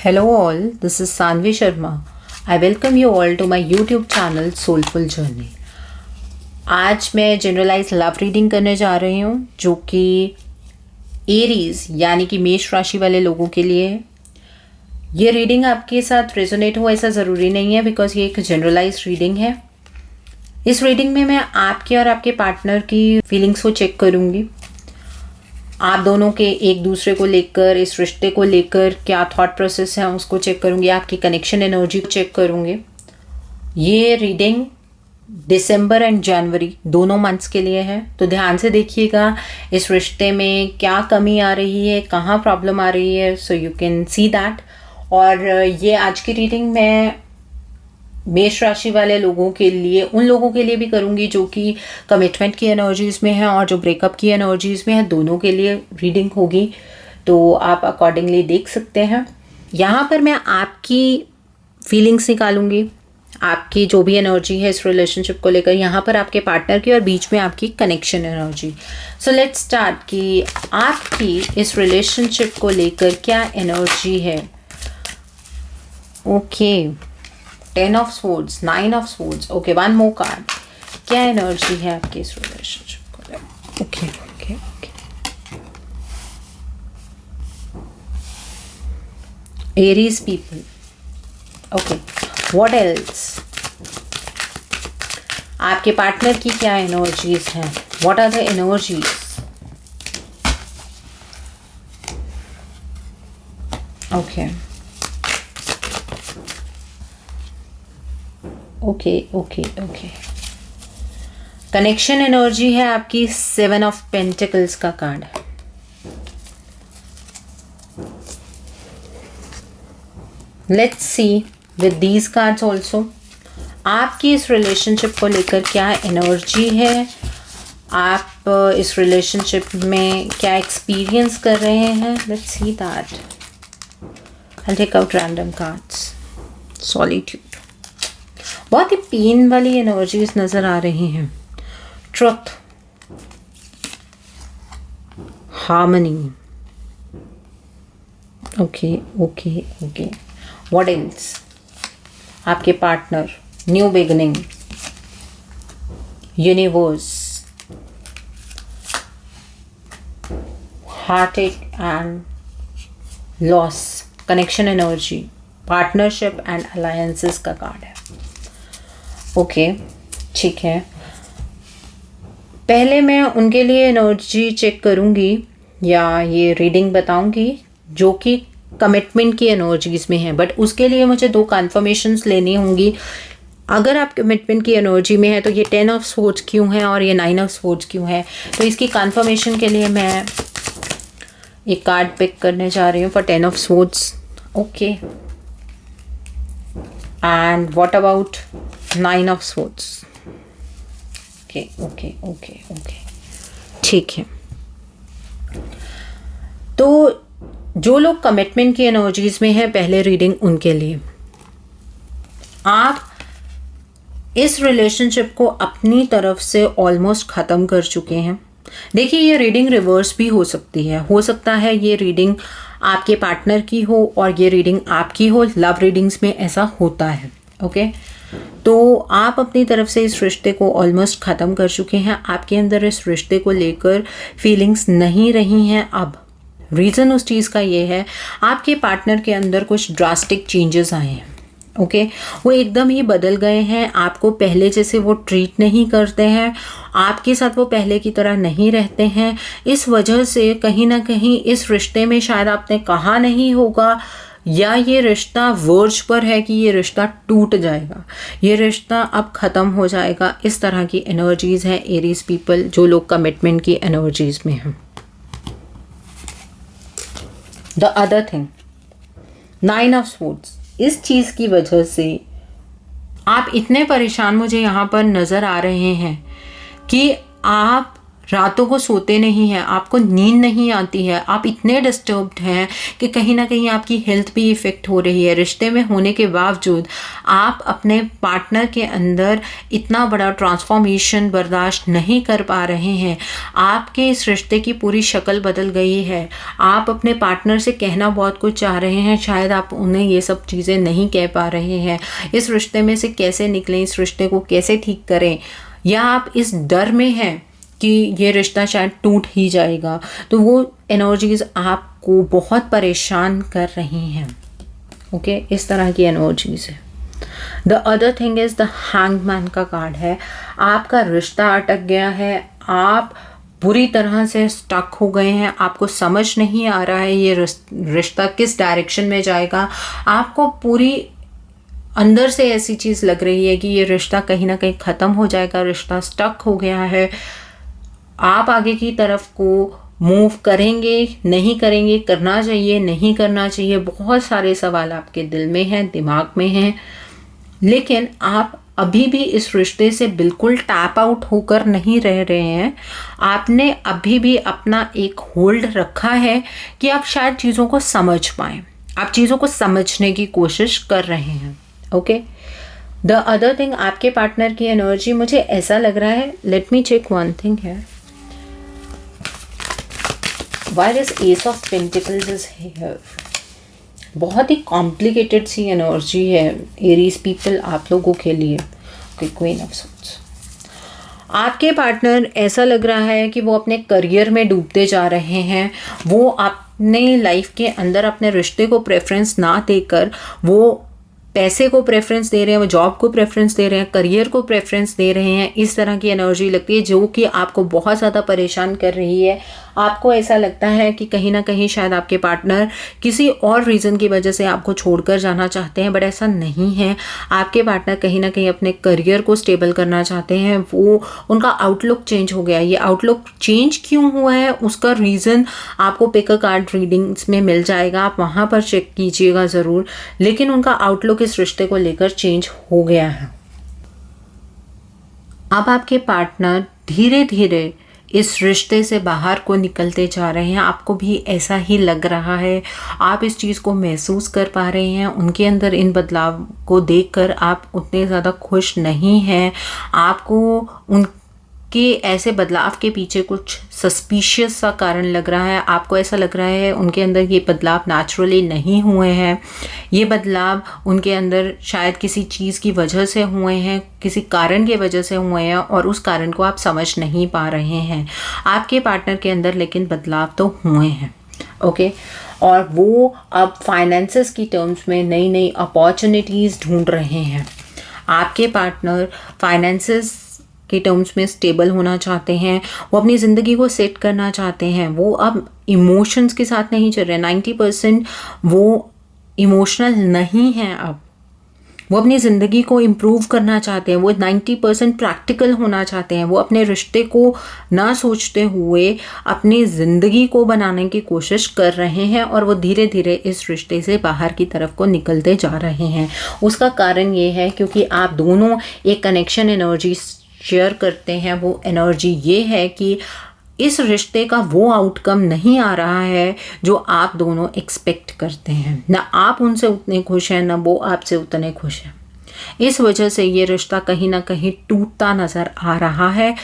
Hello all, this is Sanvi Sharma. I welcome you all to my YouTube channel Soulful Journey. आज मैं generalise love reading करने जा रही हूँ जो कि एरीज यानी कि मेष राशि वाले लोगों के लिए है। ये रीडिंग आपके साथ रेजोनेट हो ऐसा ज़रूरी नहीं है बिकॉज ये एक जनरलाइज रीडिंग है। इस रीडिंग में मैं आपके और आपके पार्टनर की फीलिंग्स को चेक करूँगी। आप दोनों के एक दूसरे को लेकर, इस रिश्ते को लेकर क्या थॉट प्रोसेस है उसको चेक करूँगी। आपकी कनेक्शन एनर्जी को चेक करूँगी। ये रीडिंग दिसंबर एंड जनवरी दोनों मंथ्स के लिए है, तो ध्यान से देखिएगा इस रिश्ते में क्या कमी आ रही है, कहाँ प्रॉब्लम आ रही है, so you can see that. और ये आज की रीडिंग मैं मेष राशि वाले लोगों के लिए, उन लोगों के लिए भी करूँगी जो कि कमिटमेंट की एनर्जीज़ में है और जो ब्रेकअप की एनर्जीज़ में है, दोनों के लिए रीडिंग होगी, तो आप अकॉर्डिंगली देख सकते हैं। यहाँ पर मैं आपकी फीलिंग्स निकालूंगी, आपकी जो भी एनर्जी है इस रिलेशनशिप को लेकर, यहाँ पर आपके पार्टनर की और बीच में आपकी connection energy. So let's start कि आपकी इस रिलेशनशिप को लेकर क्या एनर्जी है। Okay, 10 of swords, 9 of swords. Okay, one more card. क्या एनर्जी है आपके इस रिलेशनशिप को लेकर? Okay okay okay. Aries people. Okay, what else? आपके पार्टनर की क्या एनर्जीज हैं? What are the energies? Okay okay okay okay. Connection energy है आपकी 7 ऑफ पेंटिकल्स का कार्ड है। Let's see with these cards also आपकी इस रिलेशनशिप को लेकर क्या एनर्जी है, आप इस रिलेशनशिप में क्या एक्सपीरियंस कर रहे हैं। Let's see that. I take out random cards. Solitude, बहुत ही पेन वाली एनर्जीज नजर आ रही हैं। Truth, harmony. Okay okay okay. What else? आपके partner, new beginning, universe, heartache and loss, connection energy, partnership and alliances का कार्ड है। ओके, ठीक है। पहले मैं उनके लिए एनर्जी चेक करूँगी या ये रीडिंग बताऊँगी जो कि कमिटमेंट की एनर्जीज में है, बट उसके लिए मुझे 2 कन्फर्मेशंस लेनी होंगी। अगर आप कमिटमेंट की एनर्जी में है तो ये 10 ऑफ स्वॉर्ड्स क्यों है और ये 9 ऑफ स्वॉर्ड्स क्यों है, तो इसकी कन्फर्मेशन के लिए मैं एक कार्ड पिक करने जा रही हूँ for 10 of swords. Okay, and what about 9 of swords? Okay okay okay okay, ठीक है। तो जो लोग कमिटमेंट की एनर्जीज में हैं, पहले रीडिंग उनके लिए। आप इस रिलेशनशिप को अपनी तरफ से ऑलमोस्ट ख़त्म कर चुके हैं। देखिए, ये रीडिंग रिवर्स भी हो सकती है। हो सकता है ये रीडिंग आपके पार्टनर की हो और ये रीडिंग आपकी हो। लव रीडिंग्स में ऐसा होता है। ओके, तो आप अपनी तरफ से इस रिश्ते को ऑलमोस्ट ख़त्म कर चुके हैं। आपके अंदर इस रिश्ते को लेकर फीलिंग्स नहीं रही हैं अब। रीज़न उस चीज़ का ये है, आपके पार्टनर के अंदर कुछ ड्रास्टिक चेंजेस आए हैं। ओके, वो एकदम ही बदल गए हैं। आपको पहले जैसे वो ट्रीट नहीं करते हैं, आपके साथ वो पहले की तरह नहीं रहते हैं। इस वजह से कहीं ना कहीं इस रिश्ते में शायद आपने कहा नहीं होगा या ये रिश्ता वर्ज पर है कि ये रिश्ता टूट जाएगा, ये रिश्ता अब ख़त्म हो जाएगा। इस तरह की एनर्जीज़ हैं एरीज पीपल जो लोग कमिटमेंट की एनर्जीज़ में हैं। The other thing, 9 of swords, इस चीज़ की वजह से आप इतने परेशान मुझे यहाँ पर नज़र आ रहे हैं कि आप रातों को सोते नहीं हैं, आपको नींद नहीं आती है, आप इतने डिस्टर्ब्ड हैं कि कहीं ना कहीं आपकी हेल्थ भी इफ़ेक्ट हो रही है। रिश्ते में होने के बावजूद आप अपने पार्टनर के अंदर इतना बड़ा ट्रांसफॉर्मेशन बर्दाश्त नहीं कर पा रहे हैं। आपके इस रिश्ते की पूरी शक्ल बदल गई है। आप अपने पार्टनर से कहना बहुत कुछ चाह रहे हैं, शायद आप उन्हें ये सब चीज़ें नहीं कह पा रहे हैं। इस रिश्ते में से कैसे निकलें, इस रिश्ते को कैसे ठीक करें, या आप इस डर में हैं कि ये रिश्ता शायद टूट ही जाएगा। तो वो एनर्जीज आपको बहुत परेशान कर रही हैं। ओके, इस तरह की एनर्जीज है। The other thing is the hangman का कार्ड है। आपका रिश्ता अटक गया है, आप बुरी तरह से स्टक हो गए हैं, आपको समझ नहीं आ रहा है ये रिश्ता किस डायरेक्शन में जाएगा। आपको पूरी अंदर से ऐसी चीज़ लग रही है कि ये रिश्ता कहीं ना कहीं ख़त्म हो जाएगा, रिश्ता स्टक हो गया है। आप आगे की तरफ को मूव करेंगे, नहीं करेंगे, करना चाहिए, नहीं करना चाहिए, बहुत सारे सवाल आपके दिल में हैं, दिमाग में हैं। लेकिन आप अभी भी इस रिश्ते से बिल्कुल टैप आउट होकर नहीं रह रहे हैं। आपने अभी भी अपना एक होल्ड रखा है कि आप शायद चीज़ों को समझ पाएँ, आप चीज़ों को समझने की कोशिश कर रहे हैं। ओके, द अदर थिंग, आपके पार्टनर की एनर्जी मुझे ऐसा लग रहा है, let me check one thing है। Why is Ace of Pentacles is here? बहुत ही कॉम्प्लिकेटेड सी एनर्जी है एरीज पीपल आप लोगों के लिए। क्वीन ऑफ सोर्ड्स, आपके पार्टनर ऐसा लग रहा है कि वो अपने करियर में डूबते जा रहे हैं। वो अपने लाइफ के अंदर अपने रिश्ते को प्रेफरेंस ना देकर वो पैसे को प्रेफरेंस दे रहे हैं, वो जॉब को प्रेफरेंस दे रहे हैं, करियर को प्रेफरेंस दे रहे हैं। इस तरह की एनर्जी लगती है जो कि आपको बहुत ज़्यादा परेशान कर रही है। आपको ऐसा लगता है कि कहीं ना कहीं शायद आपके पार्टनर किसी और रीज़न की वजह से आपको छोड़कर जाना चाहते हैं, बट ऐसा नहीं है। आपके पार्टनर कहीं ना कहीं अपने करियर को स्टेबल करना चाहते हैं। वो उनका आउटलुक चेंज हो गया। ये आउटलुक चेंज क्यों हुआ है उसका रीज़न आपको पिक अ कार्ड रीडिंग्स में मिल जाएगा, आप वहाँ पर चेक कीजिएगा ज़रूर। लेकिन उनका आउटलुक इस रिश्ते को लेकर चेंज हो गया है। अब आपके पार्टनर धीरे धीरे इस रिश्ते से बाहर को निकलते जा रहे हैं। आपको भी ऐसा ही लग रहा है, आप इस चीज़ को महसूस कर पा रहे हैं। उनके अंदर इन बदलाव को देखकर आप उतने ज़्यादा खुश नहीं हैं। आपको उनके ऐसे बदलाव के पीछे कुछ सस्पिशियस सा कारण लग रहा है। आपको ऐसा लग रहा है उनके अंदर ये बदलाव नेचुरली नहीं हुए हैं। ये बदलाव उनके अंदर शायद किसी चीज़ की वजह से हुए हैं, किसी कारण की वजह से हुए हैं, और उस कारण को आप समझ नहीं पा रहे हैं। आपके पार्टनर के अंदर लेकिन बदलाव तो हुए हैं। ओके, और वो अब फाइनेंसेस की टर्म्स में नई नई अपॉर्चुनिटीज़ ढूंढ रहे हैं। आपके पार्टनर फाइनेंसेस के टर्म्स में स्टेबल होना चाहते हैं। वो अपनी ज़िंदगी को सेट करना चाहते हैं। वो अब इमोशंस के साथ नहीं चल रहे। 90% वो इमोशनल नहीं हैं। अब वो अपनी ज़िंदगी को इम्प्रूव करना चाहते हैं। वो 90% प्रैक्टिकल होना चाहते हैं। वो अपने रिश्ते को ना सोचते हुए अपनी ज़िंदगी को बनाने की कोशिश कर रहे हैं, और वो धीरे धीरे इस रिश्ते से बाहर की तरफ को निकलते जा रहे हैं। उसका कारण ये है क्योंकि आप दोनों एक कनेक्शन एनर्जी शेयर करते हैं। वो एनर्जी ये है कि इस रिश्ते का वो आउटकम नहीं आ रहा है जो आप दोनों एक्सपेक्ट करते हैं। ना आप उनसे उतने खुश हैं, ना वो आपसे उतने खुश हैं। इस वजह से ये रिश्ता कहीं ना कहीं टूटता नज़र आ रहा है।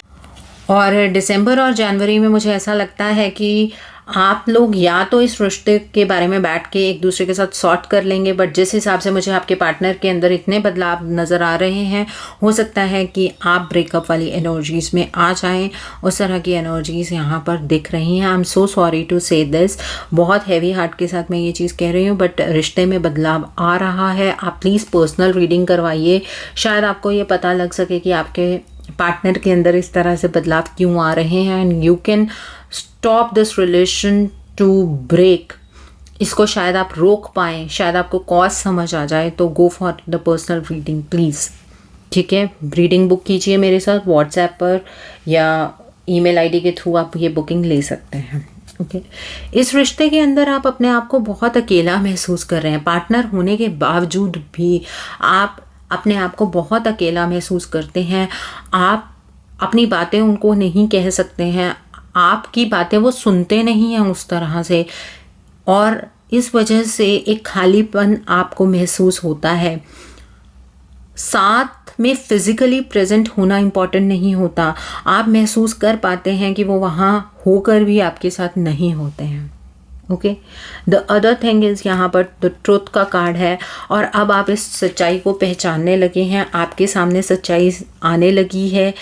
और दिसंबर और जनवरी में मुझे ऐसा लगता है कि आप लोग या तो इस रिश्ते के बारे में बैठ के एक दूसरे के साथ सॉर्ट कर लेंगे, बट जिस हिसाब से मुझे आपके पार्टनर के अंदर इतने बदलाव नज़र आ रहे हैं, हो सकता है कि आप ब्रेकअप वाली एनर्जीज़ में आ जाएं। उस तरह की एनर्जीज़ यहाँ पर दिख रही हैं। I am so sorry to say this, बहुत हैवी हार्ट के साथ मैं ये चीज़ कह रही हूँ, बट रिश्ते में बदलाव आ रहा है। आप प्लीज़ पर्सनल रीडिंग करवाइए, शायद आपको ये पता लग सके कि आपके पार्टनर के अंदर इस तरह से बदलाव क्यों आ रहे हैं, and you can stop this relation to break. इसको शायद आप रोक पाएँ, शायद आपको कॉज समझ आ जाए। तो go for the personal reading please, ठीक है। रीडिंग बुक कीजिए मेरे साथ व्हाट्सएप पर या ईमेल आईडी के थ्रू आप ये बुकिंग ले सकते हैं। ओके, इस रिश्ते के अंदर आप अपने आप को बहुत अकेला महसूस कर रहे हैं। पार्टनर होने के बावजूद भी आप अपने आप को बहुत अकेला महसूस करते हैं। आप अपनी बातें उनको नहीं कह सकते हैं, आपकी बातें वो सुनते नहीं हैं उस तरह से, और इस वजह से एक खालीपन आपको महसूस होता है। साथ में फिजिकली प्रेजेंट होना इम्पॉर्टेंट नहीं होता, आप महसूस कर पाते हैं कि वो वहाँ होकर भी आपके साथ नहीं होते हैं। Okay, the other thing is, यहाँ पर द ट्रुथ का कार्ड है, और अब आप इस सच्चाई को पहचानने लगे हैं, आपके सामने सच्चाई आने लगी है,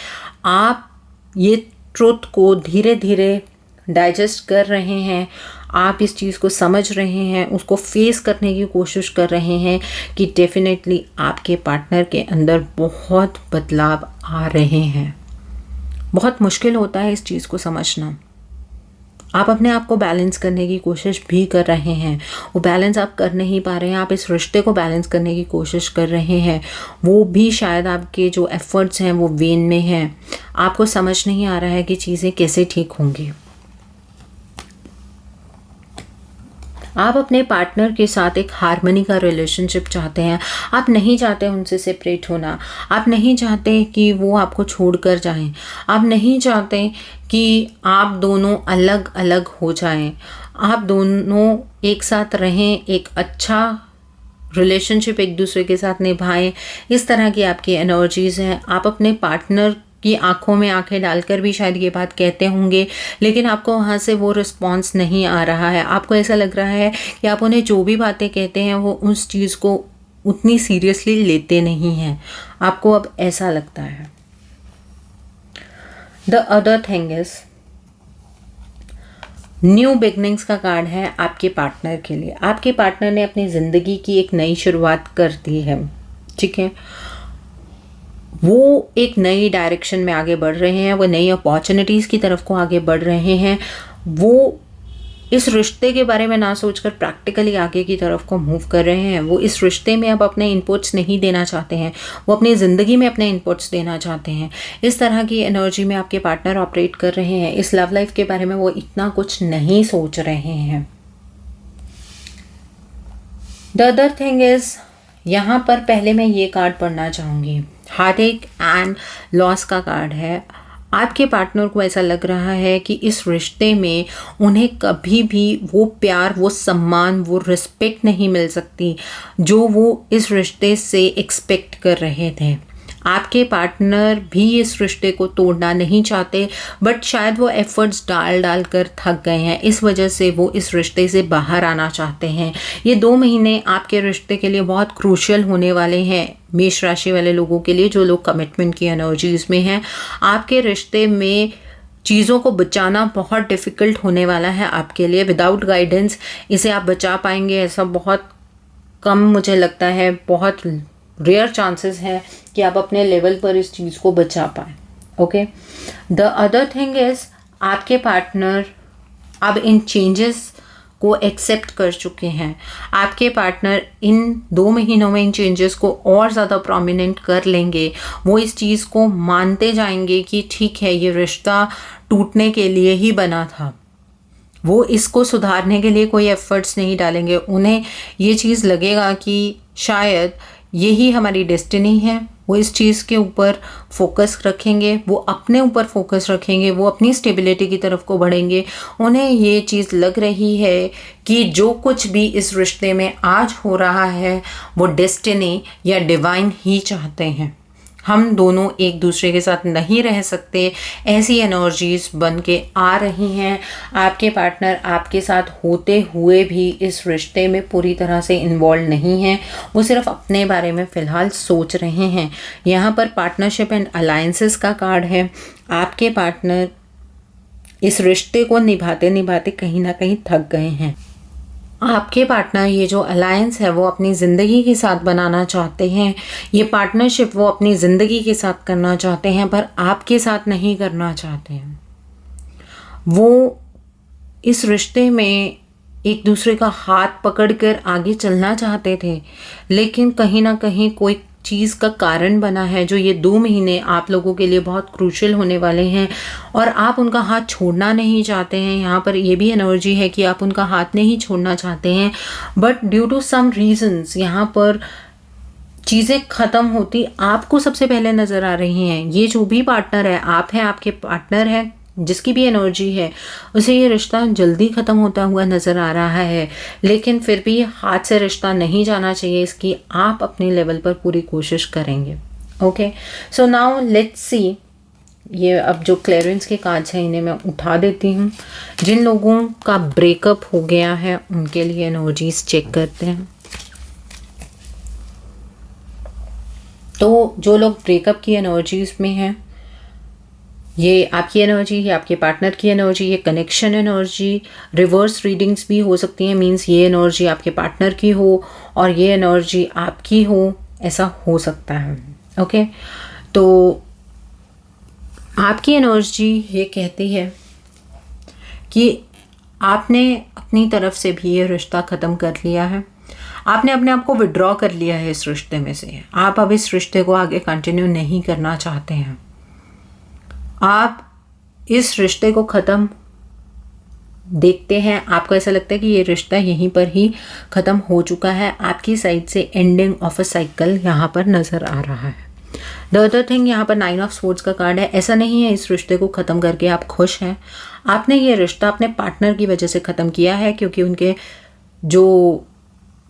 आप ये ट्रुथ को धीरे धीरे डाइजेस्ट कर रहे हैं, आप इस चीज़ को समझ रहे हैं, उसको फेस करने की कोशिश कर रहे हैं कि डेफिनेटली आपके पार्टनर के अंदर बहुत बदलाव आ रहे हैं। बहुत मुश्किल होता है इस चीज़ को समझना। आप अपने आप को बैलेंस करने की कोशिश भी कर रहे हैं, वो बैलेंस आप कर नहीं पा रहे हैं, आप इस रिश्ते को बैलेंस करने की कोशिश कर रहे हैं, वो भी शायद आपके जो एफर्ट्स हैं वो वेन में हैं, आपको समझ नहीं आ रहा है कि चीज़ें कैसे ठीक होंगी। आप अपने पार्टनर के साथ एक हार्मनी का रिलेशनशिप चाहते हैं, आप नहीं चाहते उनसे सेपरेट होना, आप नहीं चाहते कि वो आपको छोड़कर जाएं, आप नहीं चाहते कि आप दोनों अलग अलग हो जाएं, आप दोनों एक साथ रहें, एक अच्छा रिलेशनशिप एक दूसरे के साथ निभाएं। इस तरह की आपकी एनर्जीज़ हैं। आप अपने पार्टनर की आंखों में आंखें डालकर भी शायद ये बात कहते होंगे, लेकिन आपको वहाँ से वो रिस्पॉन्स नहीं आ रहा है। आपको ऐसा लग रहा है कि आप उन्हें जो भी बातें कहते हैं वो उस चीज़ को उतनी सीरियसली लेते नहीं हैं, आपको अब ऐसा लगता है। The other thing is, new beginnings का कार्ड है आपके पार्टनर के लिए। आपके पार्टनर ने अपनी ज़िंदगी की एक नई शुरुआत कर दी है, ठीक है, वो एक नई डायरेक्शन में आगे बढ़ रहे हैं, वो नई अपॉर्चुनिटीज़ की तरफ को आगे बढ़ रहे हैं, वो इस रिश्ते के बारे में ना सोचकर प्रैक्टिकली आगे की तरफ को मूव कर रहे हैं। वो इस रिश्ते में अब अपने इनपुट्स नहीं देना चाहते हैं, वो अपनी ज़िंदगी में अपने इनपुट्स देना चाहते हैं। इस तरह की एनर्जी में आपके पार्टनर ऑपरेट कर रहे हैं। इस लव लाइफ के बारे में वो इतना कुछ नहीं सोच रहे हैं। द अदर थिंग इज़, यहाँ पर पहले मैं ये कार्ड पढ़ना चाहूँगी, हार्टएक एंड लॉस का कार्ड है। आपके पार्टनर को ऐसा लग रहा है कि इस रिश्ते में उन्हें कभी भी वो प्यार, वो सम्मान, वो रिस्पेक्ट नहीं मिल सकती जो वो इस रिश्ते से एक्सपेक्ट कर रहे थे। आपके पार्टनर भी इस रिश्ते को तोड़ना नहीं चाहते, बट शायद वो एफर्ट्स डाल कर थक गए हैं, इस वजह से वो इस रिश्ते से बाहर आना चाहते हैं। ये 2 महीने आपके रिश्ते के लिए बहुत क्रूशियल होने वाले हैं, मेष राशि वाले लोगों के लिए, जो लोग कमिटमेंट की एनर्जीज में हैं। आपके रिश्ते में चीज़ों को बचाना बहुत डिफ़िकल्ट होने वाला है आपके लिए। विदाउट गाइडेंस इसे आप बचा पाएंगे ऐसा बहुत कम मुझे लगता है, बहुत रेयर चांसेस हैं कि आप अपने लेवल पर इस चीज़ को बचा पाएँ। Okay, the other thing is, आपके पार्टनर अब इन चेंजेस को एक्सेप्ट कर चुके हैं। आपके पार्टनर इन 2 महीनों में इन चेंजेस को और ज़्यादा प्रोमिनेंट कर लेंगे। वो इस चीज़ को मानते जाएंगे कि ठीक है, ये रिश्ता टूटने के लिए ही बना था। वो इसको सुधारने के लिए कोई एफर्ट्स नहीं डालेंगे। उन्हें ये चीज़ लगेगा कि शायद यही हमारी डेस्टिनी है। वो इस चीज़ के ऊपर फोकस रखेंगे, वो अपने ऊपर फोकस रखेंगे, वो अपनी स्टेबिलिटी की तरफ को बढ़ेंगे। उन्हें ये चीज़ लग रही है कि जो कुछ भी इस रिश्ते में आज हो रहा है वो डेस्टिनी या डिवाइन ही चाहते हैं। हम दोनों एक दूसरे के साथ नहीं रह सकते, ऐसी एनर्जीज बन के आ रही हैं। आपके पार्टनर आपके साथ होते हुए भी इस रिश्ते में पूरी तरह से इन्वॉल्व नहीं हैं, वो सिर्फ अपने बारे में फ़िलहाल सोच रहे हैं। यहाँ पर पार्टनरशिप एंड अलायंसेस का कार्ड है। आपके पार्टनर इस रिश्ते को निभाते निभाते कहीं ना कहीं थक गए हैं। आपके पार्टनर ये जो अलायंस है वो अपनी ज़िंदगी के साथ बनाना चाहते हैं, ये पार्टनरशिप वो अपनी ज़िंदगी के साथ करना चाहते हैं, पर आपके साथ नहीं करना चाहते हैं। वो इस रिश्ते में एक दूसरे का हाथ पकड़कर आगे चलना चाहते थे, लेकिन कहीं ना कहीं कोई चीज़ का कारण बना है जो ये 2 महीने आप लोगों के लिए बहुत क्रूशियल होने वाले हैं, और आप उनका हाथ छोड़ना नहीं चाहते हैं। यहाँ पर ये भी एनर्जी है कि आप उनका हाथ नहीं छोड़ना चाहते हैं, but due to some reasons यहाँ पर चीज़ें ख़त्म होती आपको सबसे पहले नज़र आ रही हैं। ये जो भी पार्टनर है, आप हैं, आपके पार्टनर है, जिसकी भी एनर्जी है, उसे ये रिश्ता जल्दी ख़त्म होता हुआ नज़र आ रहा है, लेकिन फिर भी हाथ से रिश्ता नहीं जाना चाहिए। इसकी आप अपने लेवल पर पूरी कोशिश करेंगे। Okay, so now let's see. ये अब जो क्लियरेंस के कार्ड्स हैं इन्हें मैं उठा देती हूँ। जिन लोगों का ब्रेकअप हो गया है उनके लिए एनर्जीज चेक करते हैं। तो जो लोग ब्रेकअप की एनर्जीज में हैं, ये आपकी एनर्जी, ये आपके पार्टनर की एनर्जी, ये कनेक्शन एनर्जी, रिवर्स रीडिंग्स भी हो सकती हैं। मींस ये एनर्जी आपके पार्टनर की हो और ये एनर्जी आपकी हो, ऐसा हो सकता है। ओके, तो आपकी एनर्जी ये कहती है कि आपने अपनी तरफ से भी ये रिश्ता ख़त्म कर लिया है। आपने अपने आप को विड्रॉ कर लिया है इस रिश्ते में से। आप अब इस रिश्ते को आगे कंटिन्यू नहीं करना चाहते हैं। आप इस रिश्ते को ख़त्म देखते हैं, आपको ऐसा लगता है कि ये रिश्ता यहीं पर ही ख़त्म हो चुका है। आपकी साइड से एंडिंग ऑफ अ साइकिल यहाँ पर नज़र आ रहा है। द अदर थिंग, यहाँ पर 9 ऑफ स्वॉर्ड्स का कार्ड है। ऐसा नहीं है इस रिश्ते को ख़त्म करके आप खुश हैं। आपने ये रिश्ता अपने पार्टनर की वजह से ख़त्म किया है, क्योंकि उनके जो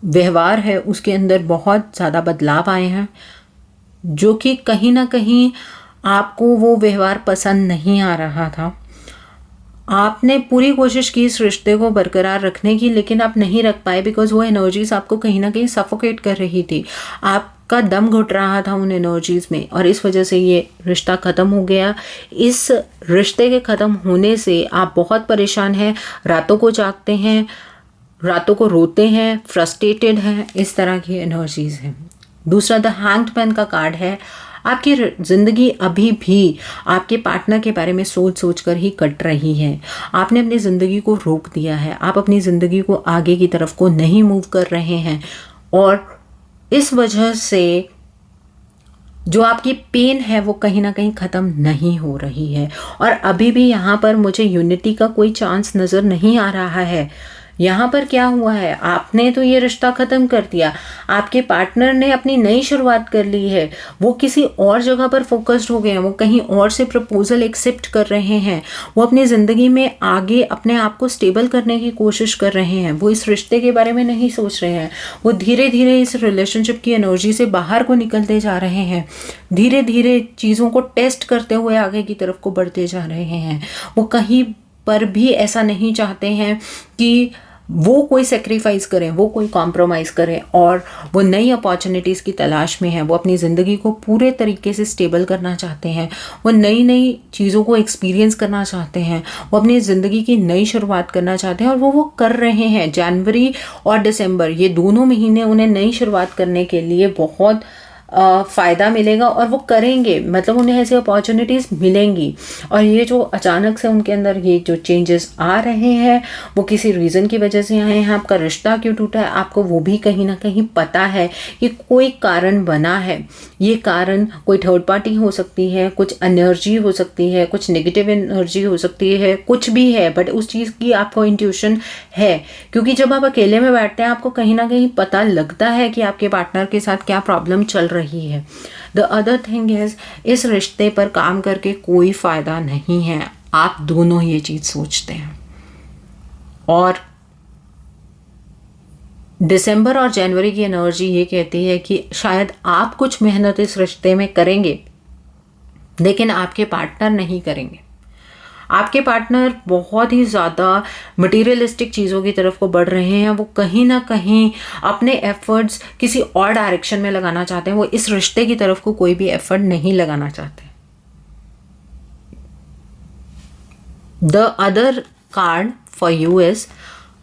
व्यवहार है उसके अंदर बहुत ज़्यादा बदलाव आए हैं, जो कि कहीं ना कहीं आपको वो व्यवहार पसंद नहीं आ रहा था। आपने पूरी कोशिश की इस रिश्ते को बरकरार रखने की, लेकिन आप नहीं रख पाए बिकॉज वो एनर्जीज आपको कहीं ना कहीं सफोकेट कर रही थी। आपका दम घुट रहा था उन एनर्जीज में और इस वजह से ये रिश्ता ख़त्म हो गया। इस रिश्ते के ख़त्म होने से आप बहुत परेशान हैं, रातों को जागते हैं, रातों को रोते हैं, फ्रस्ट्रेटेड हैं, इस तरह की एनर्जीज हैं। दूसरा द हैंग्ड मैन का कार्ड है। आपकी ज़िंदगी अभी भी आपके पार्टनर के बारे में सोच सोच कर ही कट रही है। आपने अपनी ज़िंदगी को रोक दिया है, आप अपनी ज़िंदगी को आगे की तरफ को नहीं मूव कर रहे हैं और इस वजह से जो आपकी पेन है वो कहीं ना कहीं ख़त्म नहीं हो रही है। और अभी भी यहाँ पर मुझे यूनिटी का कोई चांस नज़र नहीं आ रहा है। यहाँ पर क्या हुआ है, आपने तो ये रिश्ता ख़त्म कर दिया, आपके पार्टनर ने अपनी नई शुरुआत कर ली है, वो किसी और जगह पर फोकस्ड हो गए हैं, वो कहीं और से प्रपोजल एक्सेप्ट कर रहे हैं, वो अपनी ज़िंदगी में आगे अपने आप को स्टेबल करने की कोशिश कर रहे हैं, वो इस रिश्ते के बारे में नहीं सोच रहे हैं, वो धीरे धीरे इस रिलेशनशिप की एनर्जी से बाहर को निकलते जा रहे हैं, धीरे धीरे चीज़ों को टेस्ट करते हुए आगे की तरफ को बढ़ते जा रहे हैं। वो कहीं पर भी ऐसा नहीं चाहते हैं कि वो कोई सेक्रीफाइस करें, वो कोई कॉम्प्रोमाइज़ करें और वो नई अपॉर्चुनिटीज़ की तलाश में हैं। वो अपनी ज़िंदगी को पूरे तरीके से स्टेबल करना चाहते हैं, वो नई नई चीज़ों को एक्सपीरियंस करना चाहते हैं, वो अपनी ज़िंदगी की नई शुरुआत करना चाहते हैं और वो कर रहे हैं। जनवरी और दिसंबर ये दोनों महीने उन्हें नई शुरुआत करने के लिए बहुत फ़ायदा मिलेगा और वो करेंगे, मतलब उन्हें ऐसी अपॉर्चुनिटीज़ मिलेंगी। और ये जो अचानक से उनके अंदर ये जो चेंजेस आ रहे हैं वो किसी रीज़न की वजह से आए हैं। आपका रिश्ता क्यों टूटा है आपको वो भी कहीं ना कहीं पता है कि कोई कारण बना है। ये कारण कोई थर्ड पार्टी हो सकती है, कुछ एनर्जी हो सकती है, कुछ नेगेटिव एनर्जी हो सकती है, कुछ भी है, बट उस चीज़ की आपको इंट्यूशन है। क्योंकि जब आप अकेले में बैठते हैं आपको कहीं ना कहीं पता लगता है कि आपके पार्टनर के साथ क्या प्रॉब्लम चल रही है। द अदर थिंग इज, इस रिश्ते पर काम करके कोई फायदा नहीं है। आप दोनों ये चीज सोचते हैं और दिसंबर और जनवरी की एनर्जी ये कहती है कि शायद आप कुछ मेहनत इस रिश्ते में करेंगे लेकिन आपके पार्टनर नहीं करेंगे। आपके पार्टनर बहुत ही ज़्यादा मटेरियलिस्टिक चीज़ों की तरफ को बढ़ रहे हैं। वो कहीं ना कहीं अपने एफर्ट्स किसी और डायरेक्शन में लगाना चाहते हैं। वो इस रिश्ते की तरफ को कोई भी एफर्ट नहीं लगाना चाहते। The other card for you is,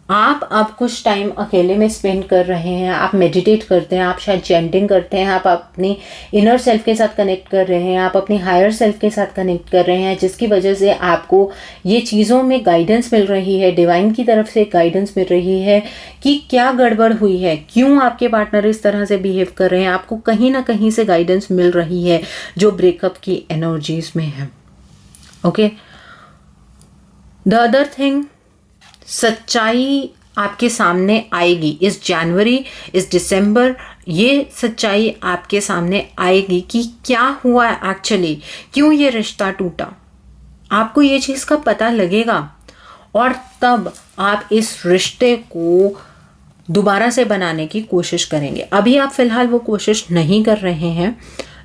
आप अब कुछ टाइम अकेले में स्पेंड कर रहे हैं, आप मेडिटेट करते हैं, आप शायद चैंटिंग करते हैं, आप अपनी इनर सेल्फ के साथ कनेक्ट कर रहे हैं, आप अपनी हायर सेल्फ के साथ कनेक्ट कर रहे हैं, जिसकी वजह से आपको ये चीज़ों में गाइडेंस मिल रही है, डिवाइन की तरफ से गाइडेंस मिल रही है कि क्या गड़बड़ हुई है, क्यों आपके पार्टनर इस तरह से बिहेव कर रहे हैं। आपको कहीं ना कहीं से गाइडेंस मिल रही है जो ब्रेकअप की एनर्जीज में है। ओके, द अदर थिंग, सच्चाई आपके सामने आएगी इस जनवरी, इस दिसंबर ये सच्चाई आपके सामने आएगी कि क्या हुआ एक्चुअली, क्यों ये रिश्ता टूटा। आपको ये चीज़ का पता लगेगा और तब आप इस रिश्ते को दोबारा से बनाने की कोशिश करेंगे। अभी आप फिलहाल वो कोशिश नहीं कर रहे हैं,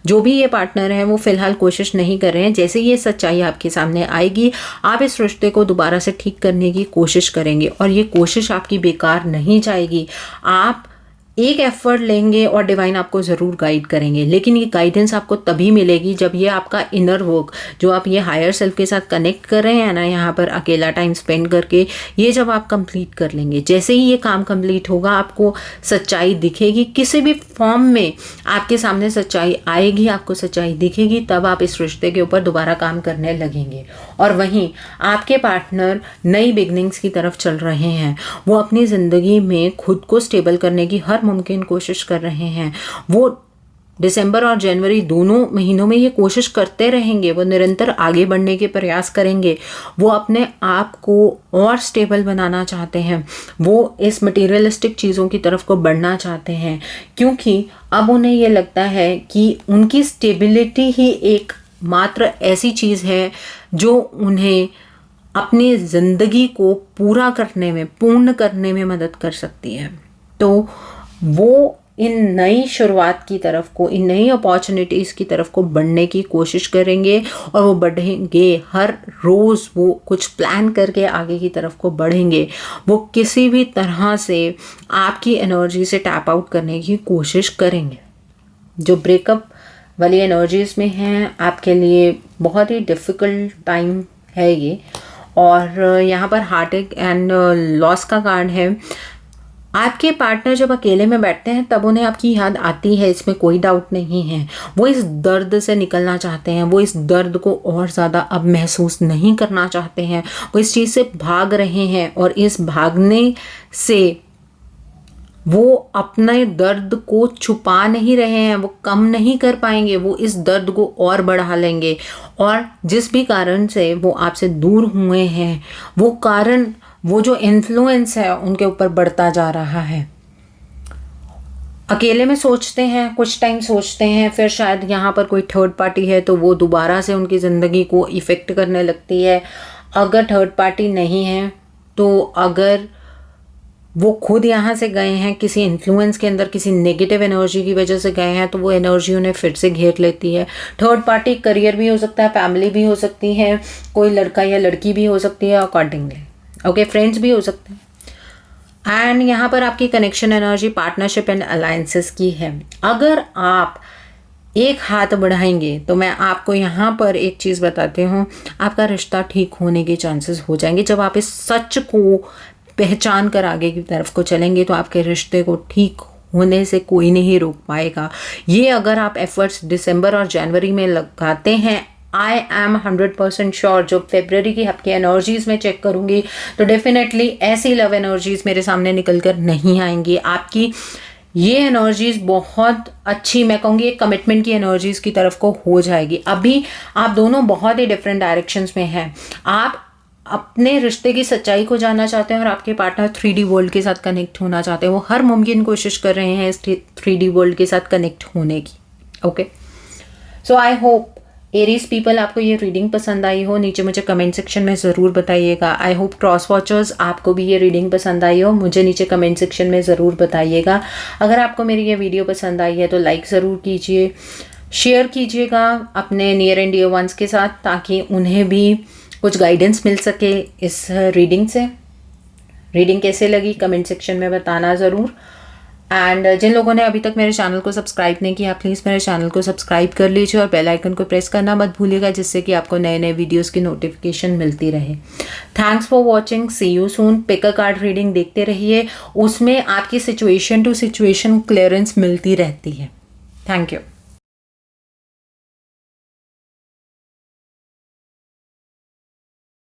जो भी ये पार्टनर है वो फिलहाल कोशिश नहीं कर रहे हैं। जैसे ये सच्चाई आपके सामने आएगी, आप इस रिश्ते को दोबारा से ठीक करने की कोशिश करेंगे और ये कोशिश आपकी बेकार नहीं जाएगी। आप एक एफर्ट लेंगे और डिवाइन आपको ज़रूर गाइड करेंगे, लेकिन ये गाइडेंस आपको तभी मिलेगी जब ये आपका इनर वर्क जो आप ये हायर सेल्फ के साथ कनेक्ट कर रहे हैं ना, यहाँ पर अकेला टाइम स्पेंड करके, ये जब आप कंप्लीट कर लेंगे, जैसे ही ये काम कंप्लीट होगा आपको सच्चाई दिखेगी, किसी भी फॉर्म में आपके सामने सच्चाई आएगी, आपको सच्चाई दिखेगी, तब आप इस रिश्ते के ऊपर दोबारा काम करने लगेंगे। और वहीं आपके पार्टनर नई बिगनिंग्स की तरफ चल रहे हैं, वो अपनी ज़िंदगी में खुद को स्टेबल करने की हर मुमकिन कोशिश कर रहे हैं। वो दिसंबर और जनवरी दोनों महीनों में ये कोशिश करते रहेंगे, वो निरंतर आगे बढ़ने के प्रयास करेंगे, वो अपने आप को और स्टेबल बनाना चाहते हैं, वो इस मटेरियलिस्टिक चीज़ों की तरफ को बढ़ना चाहते हैं, क्योंकि अब उन्हें ये लगता है कि उनकी स्टेबिलिटी ही एक मात्र ऐसी चीज़ है जो उन्हें अपनी ज़िंदगी को पूरा करने में, पूर्ण करने में मदद कर सकती है। तो वो इन नई शुरुआत की तरफ को, इन नई अपॉर्चुनिटीज़ की तरफ को बढ़ने की कोशिश करेंगे और वो बढ़ेंगे। हर रोज़ वो कुछ प्लान करके आगे की तरफ को बढ़ेंगे। वो किसी भी तरह से आपकी एनर्जी से टैप आउट करने की कोशिश करेंगे। जो ब्रेकअप वाली एनर्जीज़ में हैं, आपके लिए बहुत ही डिफ़िकल्ट टाइम है ये। और यहाँ पर हार्ट एंड लॉस का कार्ड है। आपके पार्टनर जब अकेले में बैठते हैं तब उन्हें आपकी याद आती है, इसमें कोई डाउट नहीं है। वो इस दर्द से निकलना चाहते हैं, वो इस दर्द को और ज़्यादा अब महसूस नहीं करना चाहते हैं, वो इस चीज़ से भाग रहे हैं और इस भागने से वो अपने दर्द को छुपा नहीं रहे हैं, वो कम नहीं कर पाएंगे, वो इस दर्द को और बढ़ा लेंगे। और जिस भी कारण से वो आपसे दूर हुए हैं, वो कारण, वो जो इन्फ्लुएंस है उनके ऊपर बढ़ता जा रहा है। अकेले में सोचते हैं, कुछ टाइम सोचते हैं, फिर शायद यहाँ पर कोई थर्ड पार्टी है तो वो दोबारा से उनकी ज़िंदगी को इफ़ेक्ट करने लगती है। अगर थर्ड पार्टी नहीं है तो अगर वो खुद यहाँ से गए हैं, किसी इन्फ्लुएंस के अंदर, किसी नेगेटिव एनर्जी की वजह से गए हैं, तो वो एनर्जी उन्हें फिर से घेर लेती है। थर्ड पार्टी करियर भी हो सकता है, फैमिली भी हो सकती है, कोई लड़का या लड़की भी हो सकती है, अकॉर्डिंगली ओके, फ्रेंड्स भी हो सकते हैं। एंड यहाँ पर आपकी connection energy partnership and alliances की है। अगर आप एक हाथ बढ़ाएंगे तो मैं आपको यहाँ पर एक चीज़ बताती हूँ, आपका रिश्ता ठीक होने के चांसेस हो जाएंगे। जब आप इस सच को पहचान कर आगे की तरफ को चलेंगे तो आपके रिश्ते को ठीक होने से कोई नहीं रोक पाएगा। ये अगर आप एफर्ट्स दिसंबर और जनवरी में लगाते हैं, आई एम 100% श्योर, जो फरवरी की आपकी एनर्जीज़ में चेक करूँगी तो डेफिनेटली ऐसी लव एनर्जीज़ मेरे सामने निकल कर नहीं आएंगी। आपकी ये एनर्जीज़ बहुत अच्छी, मैं कहूँगी एक कमिटमेंट की एनर्जीज़ की तरफ को हो जाएगी। अभी आप दोनों बहुत ही डिफरेंट डायरेक्शंस में हैं। आप अपने रिश्ते की सच्चाई को जानना चाहते हैं और आपके पार्टनर 3D वर्ल्ड के साथ कनेक्ट होना चाहते हैं। वो हर मुमकिन कोशिश कर रहे हैं इस 3D वर्ल्ड के साथ कनेक्ट होने की। Okay, so I hope Aries people आपको ये रीडिंग पसंद आई हो। नीचे मुझे कमेंट सेक्शन में ज़रूर बताइएगा। आई होप क्रॉस वॉचर्स आपको भी ये रीडिंग पसंद आई हो, मुझे नीचे कमेंट सेक्शन में ज़रूर बताइएगा। अगर आपको मेरी ये वीडियो पसंद आई है तो लाइक ज़रूर कीजिए, शेयर कीजिएगा अपने नियर एंड डियर वंस के साथ, ताकि उन्हें भी कुछ गाइडेंस मिल सके इस रीडिंग से। रीडिंग कैसे लगी कमेंट सेक्शन में बताना ज़रूर। एंड जिन लोगों ने अभी तक मेरे चैनल को सब्सक्राइब नहीं किया, प्लीज़ मेरे चैनल को सब्सक्राइब कर लीजिए और बेल आइकन को प्रेस करना मत भूलिएगा, जिससे कि आपको नए नए वीडियोस की नोटिफिकेशन मिलती रहे। Thanks for watching, see you soon. Pick a card reading देखते रहिए, उसमें आपकी सिचुएशन टू सिचुएशन क्लियरेंस मिलती रहती है। Thank you.